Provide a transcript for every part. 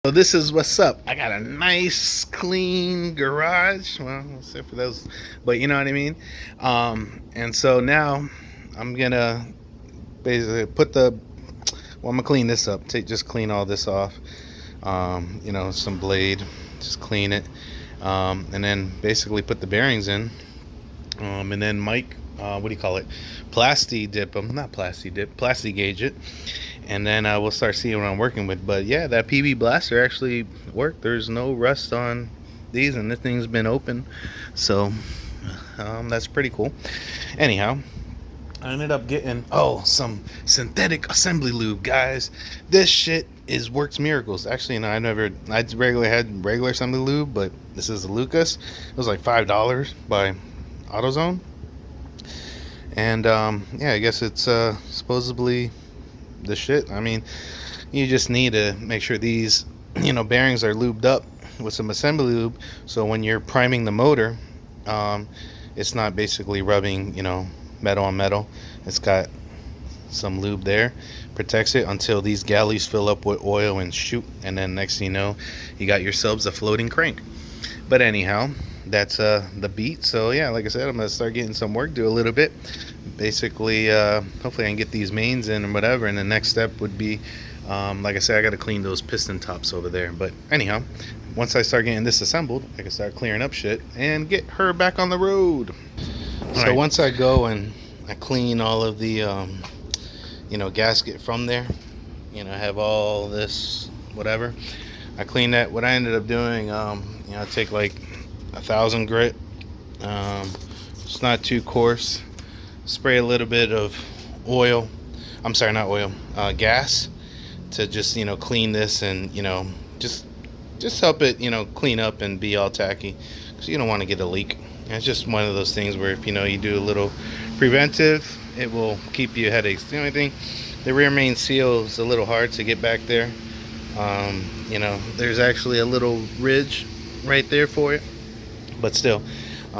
So this is what's up. I got a nice clean garage. Well, except for those, but you know what I mean. And so now I'm gonna basically put the. Well, I'm gonna clean this up. Just clean all this off. Some blade. Just clean it, and then basically put the bearings in. And then Mike, what do you call it? Plasti dip them, not plasti dip, plasti gauge it, and then we'll start seeing what I'm working with. But yeah, that PB blaster actually worked. There's no rust on these, and this thing's been open, so that's pretty cool. Anyhow, I ended up getting some synthetic assembly lube, guys. This shit is works miracles. Actually, no, I regularly had regular assembly lube, but this is a Lucas. It was like $5 by AutoZone, and yeah, I guess it's supposedly the shit. I mean, you just need to make sure these bearings are lubed up with some assembly lube, so when you're priming the motor, um, it's not basically rubbing metal on metal. It's got some lube there, protects it until these galleys fill up with oil and shoot, and then next thing you know, you got yourselves a floating crank. But anyhow, that's the beat. So yeah, like I said, I'm gonna start getting some work, do a little bit. Basically, hopefully I can get these mains in and whatever. And the next step would be, like I said, I got to clean those piston tops over there. But anyhow, once I start getting this assembled, I can start clearing up shit and get her back on the road. So once I go and I clean all of the, gasket from there, I have all this whatever. I clean that. What I ended up doing, I take like 1,000 grit. It's not too coarse. Spray a little bit of oil. I'm sorry, not oil. Gas to just clean this and just help it clean up and be all tacky, because you don't want to get a leak. And it's just one of those things where if you do a little preventive, it will keep you headaches. The only thing, the rear main seal is a little hard to get back there. There's actually a little ridge right there for it, but still,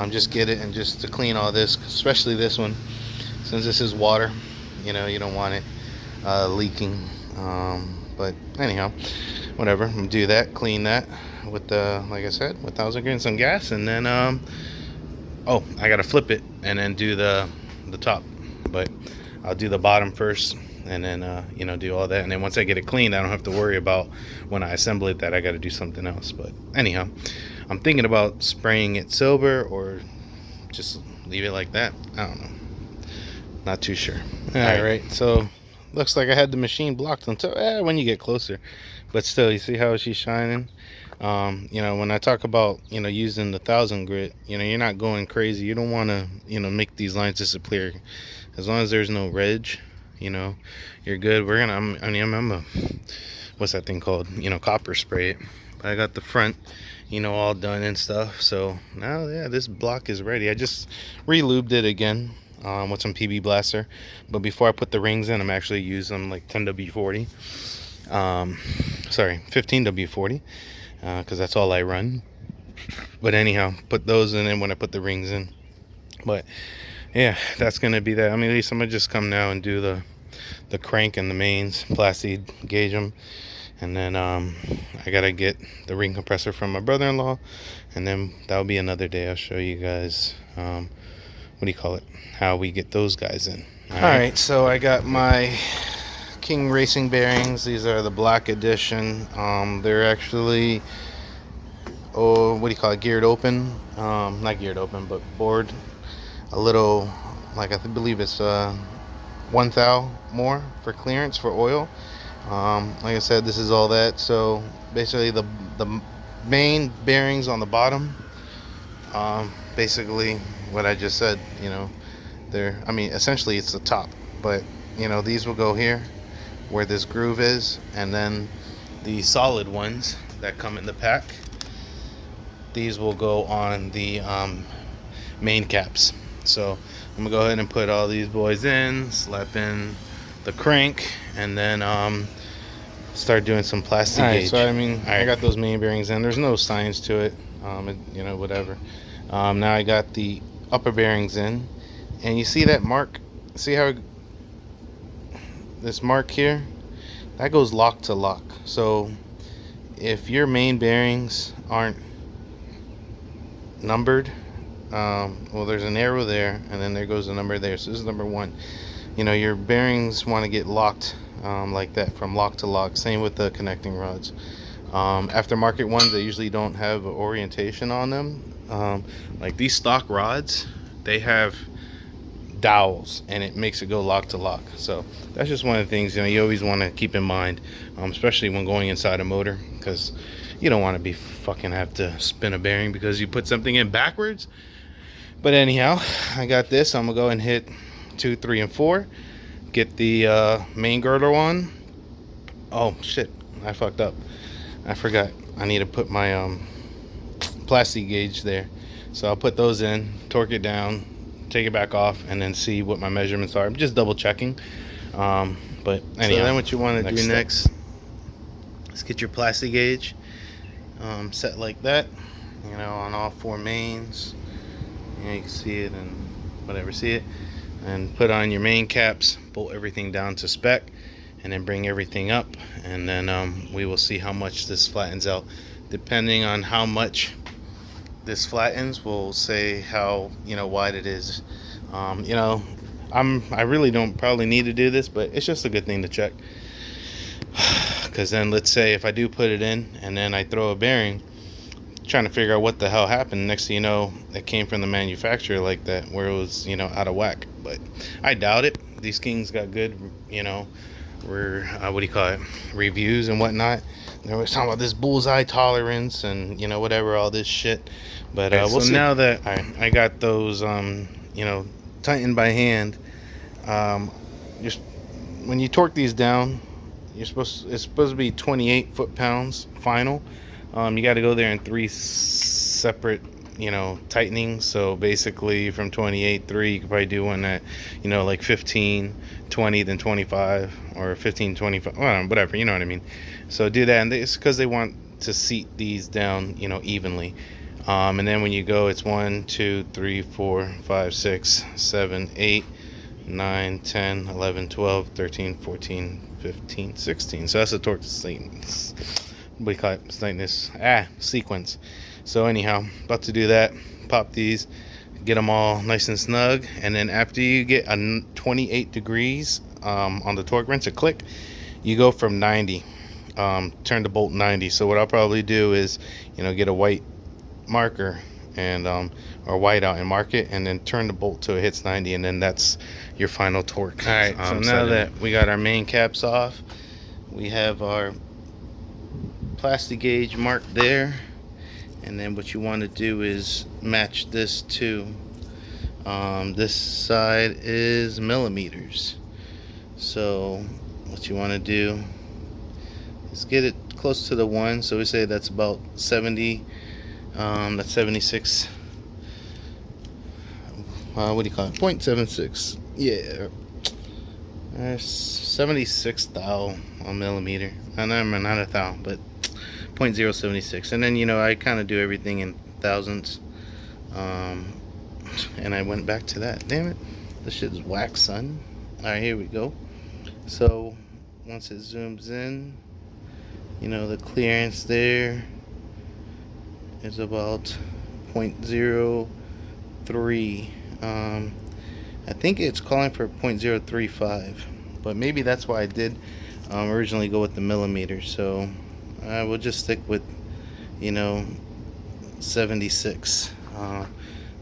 just get it, and just to clean all this, especially this one, since this is water, you don't want it leaking. But anyhow, whatever, I'm gonna do that, clean that with the, like I said, with 1,000 grit and some gas, and then I gotta flip it and then do the top, but I'll do the bottom first, and then do all that, and then once I get it cleaned, I don't have to worry about when I assemble it that I got to do something else. But anyhow, I'm thinking about spraying it silver or just leave it like that. I don't know, not too sure. All right, so looks like I had the machine blocked until when you get closer, but still, you see how she's shining. When I talk about using the 1,000 grit, you're not going crazy. You don't want to make these lines disappear. As long as there's no ridge, you're good. I'm a, what's that thing called? Copper spray it. But I got the front, all done and stuff. So now, yeah, this block is ready. I just re-lubed it again with some PB Blaster. But before I put the rings in, I'm actually using like 10W40. 15W40, because that's all I run. But anyhow, put those in when I put the rings in. But yeah, that's gonna be that. I mean, at least I'm gonna just come now and do the crank and the mains, plasti gauge them, and then I gotta get the ring compressor from my brother-in-law, and then that'll be another day. I'll show you guys what do you call it, how we get those guys in. All right, so I got my King Racing bearings. These are the black edition. They're actually what do you call it, geared open, not geared open, but bored a little, like I believe it's 1 thou more for clearance for oil. Like I said, this is all that. So basically the main bearings on the bottom, basically what I just said, essentially it's the top, but these will go here where this groove is, and then the solid ones that come in the pack, these will go on the main caps. So I'm gonna go ahead and put all these boys in, slap in the crank, and then start doing some plastic gauge. So I got those main bearings in. There's no science to it, whatever. Now I got the upper bearings in, and you see that mark? See how this mark here? That goes lock to lock. So if your main bearings aren't numbered, well, there's an arrow there, and then there goes a number there. So this is number 1. You know, your bearings want to get locked like that, from lock to lock. Same with the connecting rods. Aftermarket ones, they usually don't have orientation on them. Like these stock rods, they have dowels, and it makes it go lock to lock. So that's just one of the things, you know, you always want to keep in mind, especially when going inside a motor, because you don't want to be fucking have to spin a bearing because you put something in backwards. But anyhow, I got this. I'm gonna go and hit 2, 3, and 4. Get the main girdle on. Oh shit, I fucked up. I forgot. I need to put my plastic gauge there. So I'll put those in, torque it down, take it back off, and then see what my measurements are. I'm just double checking. But anyhow, so then what you want to do next is get your plastic gauge set like that, you know, on all 4 mains. You know, you can see it and whatever, see it, and put on your main caps, bolt everything down to spec, and then bring everything up, and then we will see how much this flattens out. Depending on how much this flattens, we'll say how, you know, wide it is. You know, I really don't probably need to do this, but it's just a good thing to check, because then let's say if I do put it in and then I throw a bearing, trying to figure out what the hell happened, next thing you know, it came from the manufacturer like that, where it was, you know, out of whack. But I doubt it. These Kings got good, you know, what do you call it, reviews and whatnot. They were talking about this bullseye tolerance and, you know, whatever, all this shit. But we'll see. Now that I got those you know, tightened by hand, just when you torque these down, it's supposed to be 28 foot-pounds final. You got to go there in 3 separate, you know, tightenings. So basically from 28, 3, you could probably do one at, you know, like 15, 20, then 25, or 15, 25, whatever, you know what I mean. So do that, and it's because they want to seat these down, you know, evenly. And then when you go, it's 1, 2, 3, 4, 5, 6, 7, 8, 9, 10, 11, 12, 13, 14, 15, 16. So that's the torque sequence. We call it sequence. So anyhow, about to do that. Pop these, get them all nice and snug, and then after you get a 28 degrees on the torque wrench, a click, you go from 90. Turn the bolt 90. So what I'll probably do is, you know, get a white marker and or white out and mark it, and then turn the bolt till it hits 90, and then that's your final torque. All right, so now that we got our main caps off, we have our plastic gauge marked there, and then what you want to do is match this to this side is millimeters. So what you want to do is get it close to the 1. So we say that's about 70. That's 76. What do you call it? 0.76. Yeah. 76 thou a millimeter. Not a thou, but 0.076. And then, you know, I kind of do everything in thousandths. And I went back to that. Damn it. This shit is whack, son. Alright, here we go. So once it zooms in, you know, the clearance there is about 0.03. I think it's calling for 0.035, but maybe that's why I did originally go with the millimeters. So I will just stick with, you know, 76.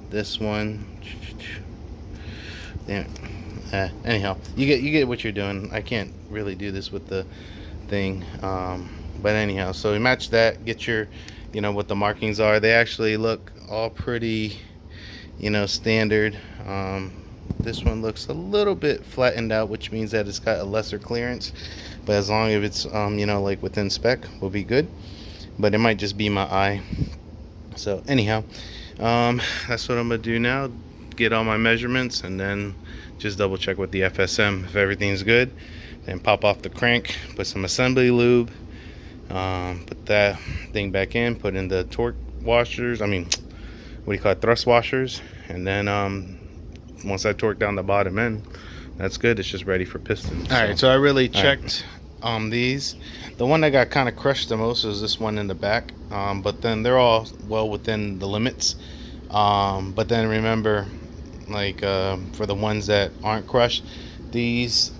This one, damn it. Anyhow, you get what you're doing. I can't really do this with the thing, but anyhow, so you match that, get your, you know, what the markings are. They actually look all pretty, you know, standard. This one looks a little bit flattened out, which means that it's got a lesser clearance, but as long as it's you know, like within spec, will be good. But it might just be my eye. So anyhow, that's what I'm gonna do now, get all my measurements, and then just double check with the FSM. If everything's good, then pop off the crank, put some assembly lube, put that thing back in, put in the torque washers, what do you call it, thrust washers, and then once I torque down the bottom end, that's good. It's just ready for pistons. All right, so I really checked these. The one that got kind of crushed the most is this one in the back, but then they're all well within the limits. But then remember, like for the ones that aren't crushed, these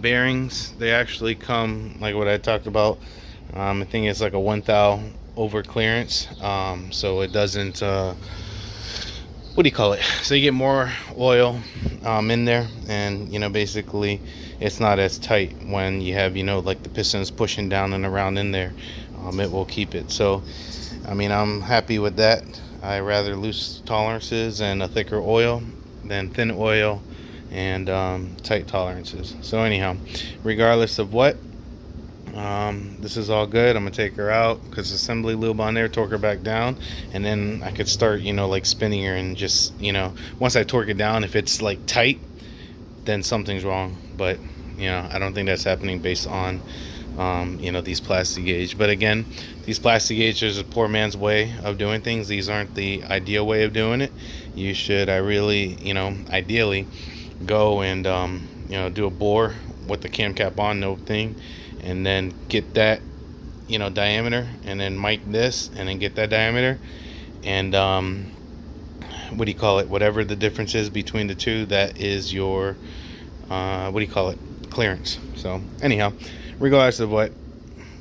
bearings, they actually come like what I talked about. I think it's like a 1 thou over clearance, so it doesn't what do you call it, so you get more oil in there, and basically it's not as tight when you have like the pistons pushing down and around in there. It will keep it. So I mean, I'm happy with that. I rather loose tolerances and a thicker oil than thin oil and tight tolerances. So anyhow, regardless of what, this is all good. I'm gonna take her out because assembly lube on there, torque her back down, and then I could start like spinning her, and just once I torque it down, if it's like tight, then something's wrong. But I don't think that's happening based on these plastic gauge. But again, these plastic gauges are a poor man's way of doing things. These aren't the ideal way of doing it. You should, I really, ideally go and do a bore with the cam cap on, no thing, and then get that diameter, and then mic this, and then get that diameter, and what do you call it, whatever the difference is between the two, that is your clearance. So anyhow, regardless of what,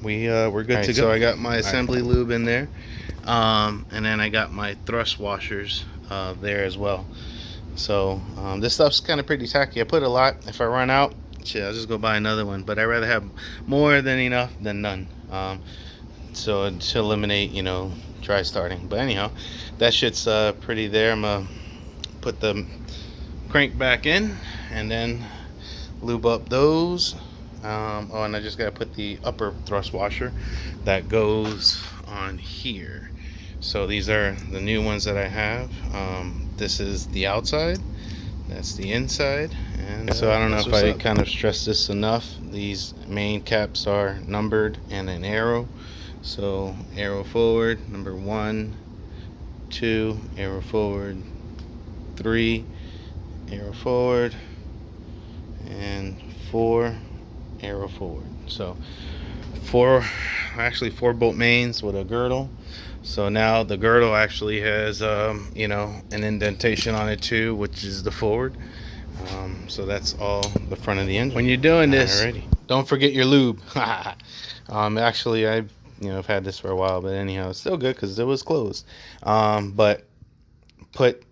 we're good to go. So I got my assembly lube in there, and then I got my thrust washers there as well. So this stuff's kind of pretty tacky. I put a lot. If I run out, shit, I'll just go buy another one. But I'd rather have more than enough than none. So to eliminate dry starting. But anyhow, that shit's pretty there. I'm gonna put the crank back in and then lube up those. Oh, and I just gotta put the upper thrust washer that goes on here. So these are the new ones that I have. This is the outside, that's the inside, and so I don't know if I kind of stress this enough. These main caps are numbered and an arrow. So arrow forward, number 1, 2, arrow forward, 3, arrow forward, and 4, arrow forward. So actually 4 bolt mains with a girdle. So now the girdle actually has an indentation on it too, which is the forward. So that's all the front of the engine. When you're doing this, don't forget your lube. Actually, I've had this for a while, but anyhow, it's still good because it was closed. But put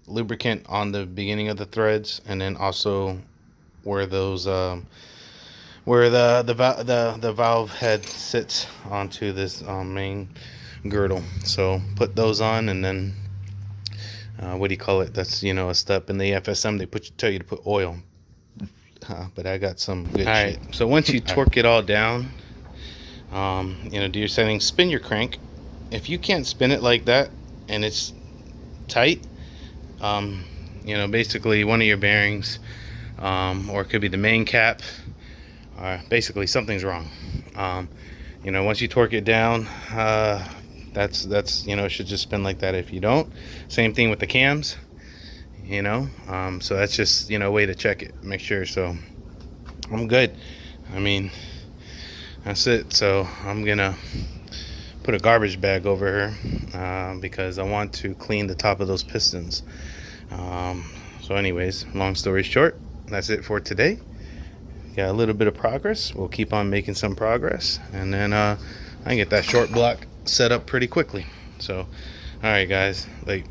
lubricant on the beginning of the threads, and then also where those where the valve head sits onto this main girdle. So put those on, and then that's a step in the FSM. They tell you to put oil, but I got some good shit. So once you torque it all down, do your settings, spin your crank. If you can't spin it like that and it's tight, basically one of your bearings, or it could be the main cap, basically something's wrong. Once you torque it down, that's it should just spin like that. If you don't, same thing with the cams, so that's just a way to check it, make sure. So I'm good. I mean, that's it. So I'm gonna put a garbage bag over her because I want to clean the top of those pistons. So anyways, long story short, that's it for today. Got a little bit of progress. We'll keep on making some progress, and then I can get that short block set up pretty quickly. So all right guys, like